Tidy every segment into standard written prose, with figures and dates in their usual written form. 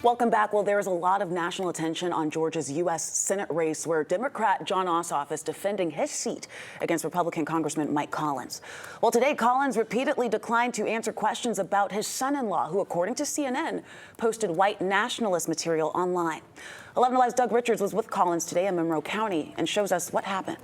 Welcome back. Well, there is a lot of national attention on Georgia's U.S. Senate race where Democrat Jon Ossoff is defending his seat against Republican Congressman Mike Collins. Well, today, Collins repeatedly declined to answer questions about his son-in-law, who, according to CNN, posted white nationalist material online. 11 Alive's Doug Richards was with Collins today in Monroe County and shows us what happened.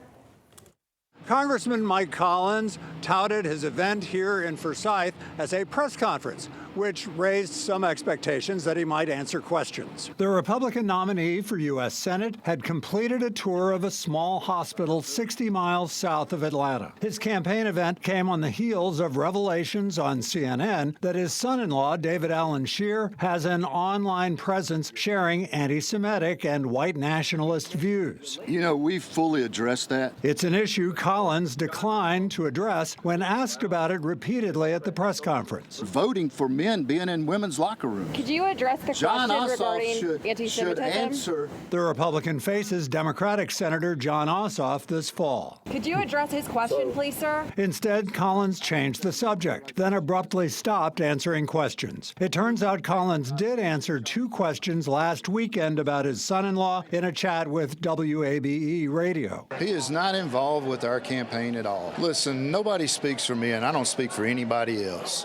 Congressman Mike Collins touted his event here in Forsyth as a press conference, which raised some expectations that he might answer questions. The Republican nominee for U.S. Senate had completed a tour of a small hospital 60 miles south of Atlanta. His campaign event came on the heels of revelations on CNN that his son-in-law, David Allen Scheer, has an online presence sharing anti-Semitic and white nationalist views. You know, we fully addressed that. It's an issue Collins declined to address when asked about it repeatedly at the press conference. Voting for men being in women's locker rooms. Could you address the question regarding anti-Semitism? Should answer. The Republican faces Democratic Senator Jon Ossoff this fall. Could you address his question, please, sir? Instead, Collins changed the subject, then abruptly stopped answering questions. It turns out Collins did answer two questions last weekend about his son-in-law in a chat with WABE radio. He is not involved with our campaign at all. Listen, nobody speaks for me, and I don't speak for anybody else.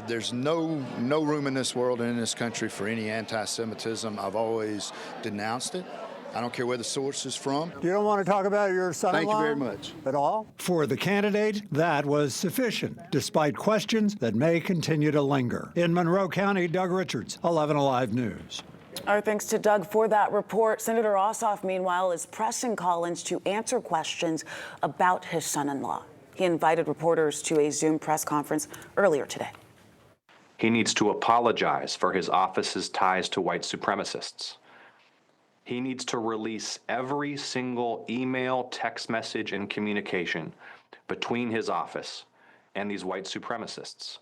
There's no room in this world and in this country for any anti-Semitism. I've always denounced it. I don't care where the source is from. You don't want to talk about your son-in-law? Thank you very much. At all? For the candidate, that was sufficient, despite questions that may continue to linger. In Monroe County, Doug Richards, 11 Alive News. Our thanks to Doug for that report. Senator Ossoff, meanwhile, is pressing Collins to answer questions about his son-in-law. He invited reporters to a Zoom press conference earlier today. He needs to apologize for his office's ties to white supremacists. He needs to release every single email, text message, and communication between his office and these white supremacists.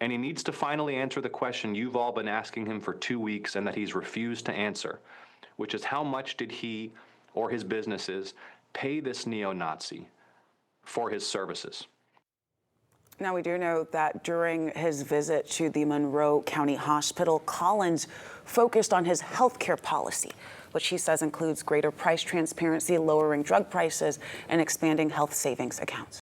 And he needs to finally answer the question you've all been asking him for 2 weeks and that he's refused to answer, which is how much did he or his businesses pay this neo-Nazi for his services? Now, we do know that during his visit to the Monroe County Hospital, Collins focused on his health care policy, which he says includes greater price transparency, lowering drug prices, and expanding health savings accounts.